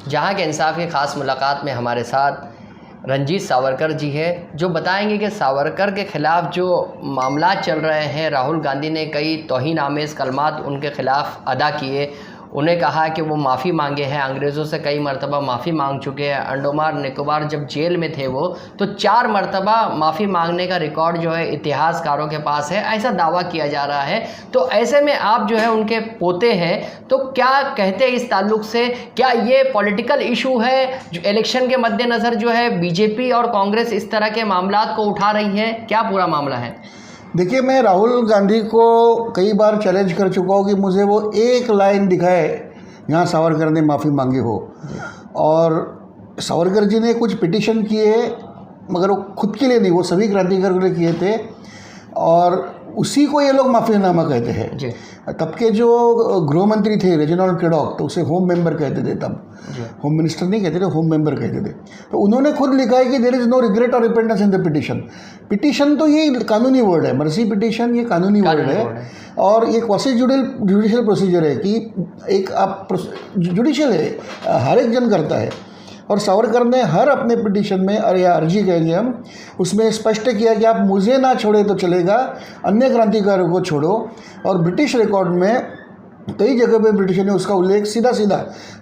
जहां के इंसाफ की ख़ास मुलाकात में हमारे साथ रंजीत सावरकर जी है, जो बताएंगे कि सावरकर के ख़िलाफ़ जो मामला चल रहे हैं, राहुल गांधी ने कई तौहीन आमेज़ कलमात उनके ख़िलाफ़ अदा किए, उन्हें कहा कि वो माफ़ी मांगे हैं, अंग्रेज़ों से कई मरतबा माफ़ी मांग चुके हैं। अंडमान निकोबार जब जेल में थे वो, तो 4 मरतबा माफ़ी मांगने का रिकॉर्ड जो है इतिहासकारों के पास है, ऐसा दावा किया जा रहा है। तो ऐसे में आप जो है उनके पोते हैं, तो क्या कहते हैं इस ताल्लुक़ से? क्या ये पॉलिटिकल इशू है जो इलेक्शन के मद्देनज़र जो है बीजेपी और कांग्रेस इस तरह के मामलात को उठा रही है? क्या पूरा मामला है? देखिए, मैं राहुल गांधी को कई बार चैलेंज कर चुका हूँ कि मुझे वो एक लाइन दिखाए यहाँ सावरकर ने माफ़ी मांगी हो। और सावरकर जी ने कुछ पिटीशन किए, मगर वो खुद के लिए नहीं, वो सभी क्रांतिकारियों के लिए किए थे, और उसी को ये लोग माफ़ीनामा कहते हैं। तब के जो गृह मंत्री थे रेजिनाल्ड क्रेडॉक, तो उसे होम मेंबर कहते थे, तब होम मिनिस्टर नहीं कहते थे, होम मेंबर कहते थे। तो उन्होंने खुद लिखा है कि देयर इज़ नो रिग्रेट और repentance in the petition. Petition तो ये कानूनी वर्ड है, मर्सी पिटीशन ये कानूनी वर्ड है, और ये क्वासी जुडिशियल प्रोसीजर है कि एक आप जुडिशियल है, हर एक जन करता है। और सावरकर ने हर अपने पिटीशन में, और या अर्जी कहेंगे हम, उसमें स्पष्ट किया कि आप मुझे ना छोड़े तो चलेगा, अन्य क्रांतिकारियों को छोड़ो। और ब्रिटिश रिकॉर्ड में कई जगह पे ब्रिटिश ने उसका उल्लेख सीधा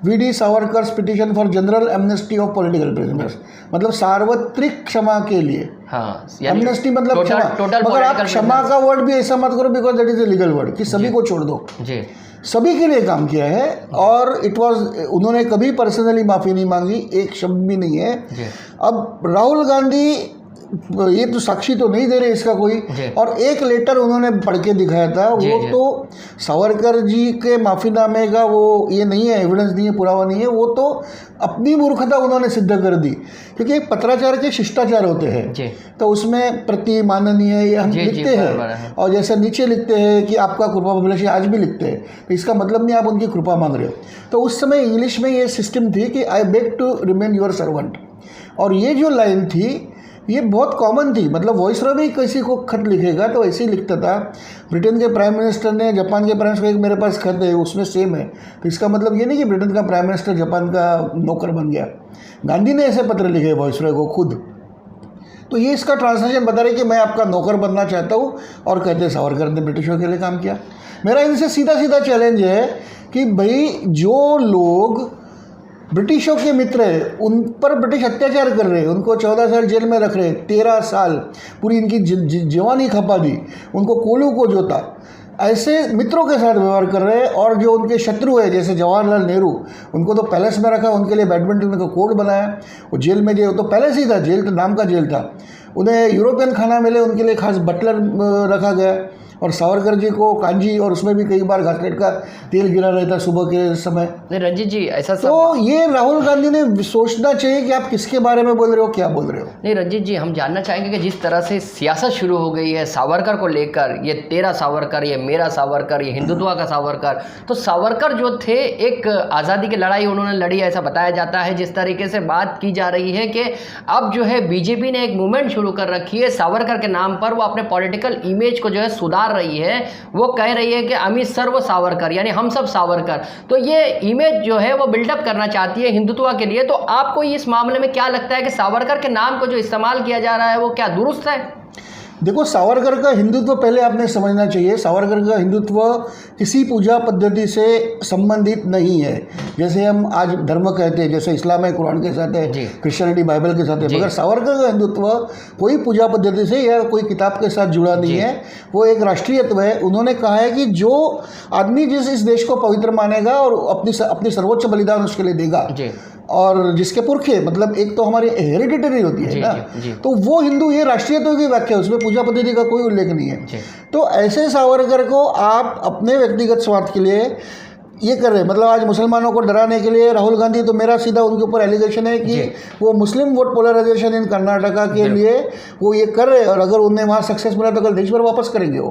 V D. Savarkar's petition for general amnesty of political prisoners, मतलब सार्वत्रिक क्षमा के लिए। हाँ, एमनेस्टी मतलब क्षमा, मगर आप क्षमा का वर्ड भी ऐसा मत करो because that is a legal word कि सभी को छोड़ दो जी। सभी के लिए काम किया है, और उन्होंने कभी पर्सनली माफ़ी नहीं मांगी, एक शब्द भी नहीं है। अब राहुल गांधी ये तो साक्षी तो नहीं दे रहे इसका कोई, और एक लेटर उन्होंने पढ़ के दिखाया था, वो तो सावरकर जी के माफ़ीनामे का वो ये नहीं है, एविडेंस नहीं है, पुरावा नहीं है, वो तो अपनी मूर्खता उन्होंने सिद्ध कर दी। क्योंकि एक पत्राचार के शिष्टाचार होते हैं, तो उसमें प्रति माननीय ये हम लिखते हैं, और जैसे नीचे लिखते हैं कि आपका कृपा अभिलाषी, आज भी लिखते हैं, तो इसका मतलब नहीं आप उनकी कृपा मांग रहे हो। तो उस समय इंग्लिश में ये सिस्टम थी कि I beg to remain your servant, और ये जो लाइन थी ये बहुत कॉमन थी। मतलब वॉइसरॉय भी किसी को खत लिखेगा तो ऐसे ही लिखता था। ब्रिटेन के प्राइम मिनिस्टर ने जापान के प्राइम मिनिस्टर को, एक मेरे पास खत है उसमें सेम है, तो इसका मतलब ये नहीं कि ब्रिटेन का प्राइम मिनिस्टर जापान का नौकर बन गया। गांधी ने ऐसे पत्र लिखे वॉइसरॉय को खुद, तो ये इसका ट्रांसलेशन बता रहे कि मैं आपका नौकर बनना चाहता हूँ, और कहते सावरकर ने ब्रिटिशों के लिए काम किया। मेरा इनसे सीधा चैलेंज है कि भाई जो लोग ब्रिटिशों के मित्र हैं, उन पर ब्रिटिश अत्याचार कर रहे हैं, उनको 14 साल जेल में रख रहे हैं, 13 साल पूरी इनकी जवानी खपा दी, उनको कोलू को जोता, ऐसे मित्रों के साथ व्यवहार कर रहे हैं। और जो उनके शत्रु है जैसे जवाहरलाल नेहरू, उनको तो पैलेस में रखा, उनके लिए बैडमिंटन का कोर्ट बनाया, वो जेल में जो तो पैलेस ही था, जेल तो नाम का जेल था। उन्हें यूरोपियन खाना मिले, उनके लिए खास बटलर रखा गया। और सावरकर जी को कांजी, और उसमें भी कई बार घासलेट का तेल गिरा रहता सुबह के समय। नहीं रंजीत जी, ऐसा तो ये राहुल गांधी ने सोचना चाहिए कि आप किसके बारे में बोल रहे हो, क्या बोल रहे हो। नहीं रंजीत जी, हम जानना चाहेंगे कि जिस तरह से सियासत शुरू हो गई है सावरकर को लेकर, ये तेरा सावरकर, ये मेरा सावरकर, ये हिंदुत्व का सावरकर, तो सावरकर जो थे एक आज़ादी की लड़ाई उन्होंने लड़ी, ऐसा बताया जाता है। जिस तरीके से बात की जा रही है कि अब जो है बीजेपी ने एक मूवमेंट शुरू कर रखी है सावरकर के नाम पर, वो अपने पॉलिटिकल इमेज को जो है सुधार रही है। वो कह रही है कि अमित सर्व सावरकर, यानी हम सब सावरकर, तो ये इमेज जो है वो बिल्डअप करना चाहती है हिंदुत्व के लिए। तो आपको इस मामले में क्या लगता है कि सावरकर के नाम को जो इस्तेमाल किया जा रहा है वो क्या दुरुस्त है? देखो, सावरकर का हिंदुत्व पहले आपने समझना चाहिए। सावरकर का हिंदुत्व किसी पूजा पद्धति से संबंधित नहीं है, जैसे हम आज धर्म कहते हैं, जैसे इस्लाम है कुरान के साथ है, क्रिश्चियनिटी बाइबल के साथ है, मगर सावरकर का हिंदुत्व कोई पूजा पद्धति से या कोई किताब के साथ जुड़ा नहीं है, वो एक राष्ट्रीयत्व है। उन्होंने कहा है कि जो आदमी जिस इस देश को पवित्र मानेगा और अपनी सर्वोच्च बलिदान उसके लिए देगा, और जिसके पुरखे, मतलब एक तो हमारी हेरिडिटरी होती है ना, तो वो हिंदू, ये राष्ट्रीयत्व की व्याख्या है, उसमें पूजा पद्धति का कोई उल्लेख नहीं है। तो ऐसे सावरकर को आप अपने व्यक्तिगत स्वार्थ के लिए ये कर रहे हैं। मतलब आज मुसलमानों को डराने के लिए राहुल गांधी, तो मेरा सीधा उनके ऊपर एलिगेशन है कि वो मुस्लिम वोट पोलराइजेशन इन कर्नाटका के लिए वो ये कर रहे हैं, और अगर उन्हें वहाँ सक्सेस मिला तो कल देश भर वापस करेंगे वो।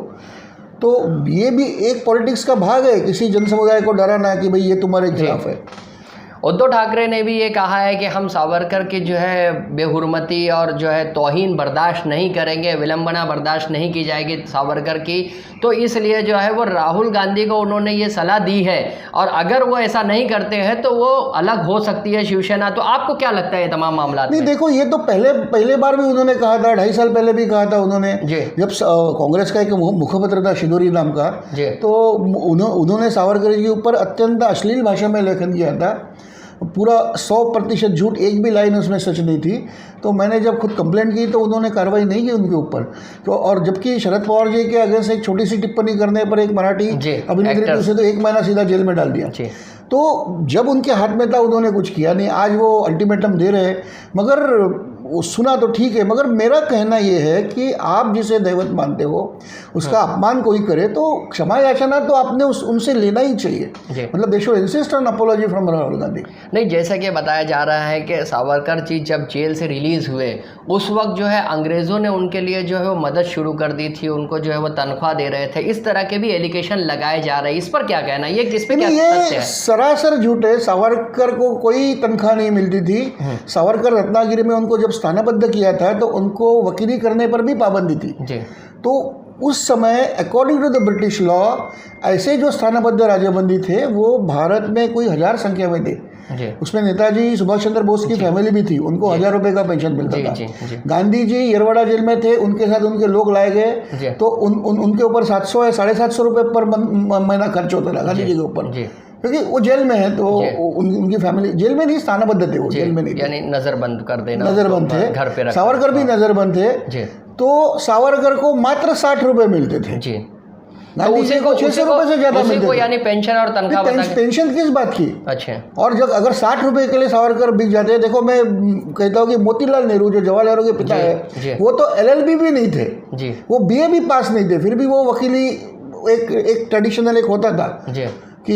तो ये भी एक पॉलिटिक्स का भाग है, किसी जन समुदाय को डराना कि भाई ये तुम्हारे खिलाफ है। उद्धव ठाकरे ने भी ये कहा है कि हम सावरकर की जो है बेहुरमती और जो है तौहीन बर्दाश्त नहीं करेंगे, विलंबना बर्दाश्त नहीं की जाएगी सावरकर की। तो इसलिए जो है वो राहुल गांधी को उन्होंने ये सलाह दी है, और अगर वो ऐसा नहीं करते हैं तो वो अलग हो सकती है शिवसेना। तो आपको क्या लगता है ये तमाम मामला? नहीं, देखो ये तो पहले बार भी उन्होंने कहा था, 2.5 साल पहले भी कहा था उन्होंने, जब कांग्रेस का एक मुखपत्र था शिदोरी नाम का, तो उन्होंने सावरकर जी के ऊपर अत्यंत अश्लील भाषा में लेखन किया था। पूरा 100% झूठ, एक भी लाइन उसमें सच नहीं थी। तो मैंने जब खुद कंप्लेंट की तो उन्होंने कार्रवाई नहीं की उनके ऊपर। तो और जबकि शरद पवार जी के अगेंस्ट एक छोटी सी टिप्पणी करने पर एक मराठी अभिनेत्री को उसे तो 1 महीना सीधा जेल में डाल दिया। तो जब उनके हाथ में था उन्होंने कुछ किया नहीं। आज वो अल्टीमेटम दे रहे हैं, मगर वो सुना तो ठीक है, मगर मेरा कहना ये है कि आप जिसे दैवत मानते हो उसका अपमान कोई करे तो क्षमा याचना तो आपने उनसे लेना ही चाहिए। मतलब they should insist on apology from Rahul Gandhi. नहीं, जैसा कि बताया जा रहा है कि सावरकर जी जब जेल से रिलीज़ हुए उस वक्त जो है अंग्रेज़ों ने उनके लिए जो है वो मदद शुरू कर दी थी, उनको जो है वो तनख्वाह दे रहे थे, इस तरह के भी एलिगेशन लगाए जा रहे हैं। इस पर क्या कहना है, ये किस पे क्या सत्य है? सरासर झूठ है। सावरकर को कोई तनख्वाह नहीं मिलती थी। सावरकर रत्नागिरी में उनको जब स्थानाबद्ध किया था तो उनको वकीली करने पर भी पाबंदी थी जी। तो उस समय according to the British law ऐसे जो स्थानाबद्ध राज्यबंदी थे वो भारत में कोई 1000 संख्या में थे। उसमें नेताजी सुभाष चंद्र बोस की फैमिली भी थी, उनको 1000 रुपये का पेंशन मिलता था। गांधी जी येरवाड़ा जेल में थे, उनके साथ उनके लोग लाए गए तो उनके ऊपर 700 या 750 रुपये पर महीना खर्च होता था गांधी जी के ऊपर, क्योंकि वो जेल में है। तो उनकी फैमिली जेल में नहीं, स्थानाबद्ध थे वो, जेल में नहीं, यानी नजरबंद कर देना, नजरबंद थे घर पे। सावरकर भी नजरबंद थे। तो सावरकर को मात्र 60 रुपये मिलते थे जी। गांधी जी को 600 रुपये से ज्यादा मिलते थे। यानी पेंशन और तनख्वाह, पेंशन किस बात की? अच्छा। और जब अगर 60 रुपये के लिए सावरकर बिक जाते हैं, देखो मैं कहता हूँ कि मोतीलाल नेहरू जो जवाहरलाल नेहरू के पिता है वो तो LLB भी नहीं थे जी, वो BA भी पास नहीं थे, फिर भी वो वकीली एक ट्रेडिशनल एक होता था जी कि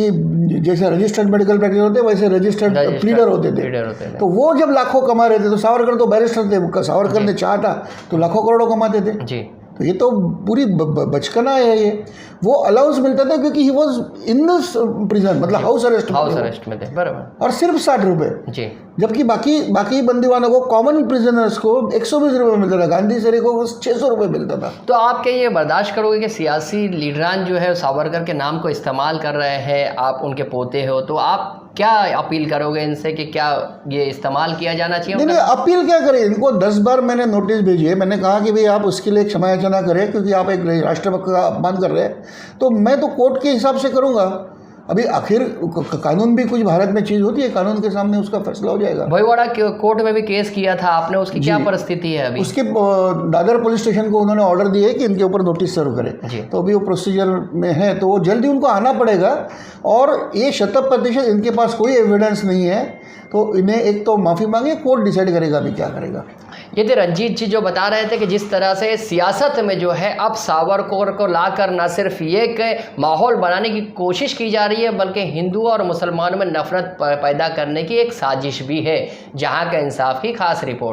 जैसे रजिस्टर्ड मेडिकल प्रैक्टिस होते वैसे रजिस्टर्ड प्लीडर होते थे। तो वो जब लाखों कमा रहे थे तो सावरकर तो बैरिस्टर थे, सावरकर ने चाहा था तो लाखों करोड़ों कमाते थे जी। तो ये तो पूरी बचकाना है। ये वो अलाउंस मिलता था क्योंकि he was in this prison, मतलब हाउस अरेस्ट में थे बराबर, और सिर्फ 60 रुपये जी। जबकि बाकी बंदीवानों को, कॉमन प्रिजनर्स को 120 रुपये मिलता था, गांधी सर को 600 रुपये मिलता था। तो आप क्या ये बर्दाश्त करोगे कि सियासी लीडरान जो है सावरकर के नाम को इस्तेमाल कर रहे हैं? आप उनके पोते हो तो आप क्या अपील करोगे इनसे कि क्या ये इस्तेमाल किया जाना चाहिए? नहीं, अपील क्या करें, इनको 10 बार मैंने नोटिस भेजी है। मैंने कहा कि भाई आप उसके लिए क्षमा याचना करें क्योंकि आप एक राष्ट्रभक्त का अपमान कर रहे हैं। तो मैं तो कोर्ट के हिसाब से करूँगा। अभी आखिर कानून भी कुछ भारत में चीज़ होती है, कानून के सामने उसका फैसला हो जाएगा। भोईवाड़ा कोर्ट में भी केस किया था आपने, उसकी क्या परिस्थिति है अभी? उसके दादर पुलिस स्टेशन को उन्होंने ऑर्डर दिए कि इनके ऊपर नोटिस सर्व करें, तो अभी वो प्रोसीजर में है, तो वो जल्दी उनको आना पड़ेगा। और ये 100% इनके पास कोई एविडेंस नहीं है, तो इन्हें एक तो माफ़ी मांगे, कोर्ट डिसाइड करेगा अभी क्या करेगा। ये थे रंजीत जी जो बता रहे थे कि जिस तरह से सियासत में जो है अब सावरकर को लाकर न सिर्फ ये कि माहौल बनाने की कोशिश की जा रही है बल्कि हिंदू और मुसलमानों में नफरत पैदा करने की एक साजिश भी है। जहां का इंसाफ की खास रिपोर्ट।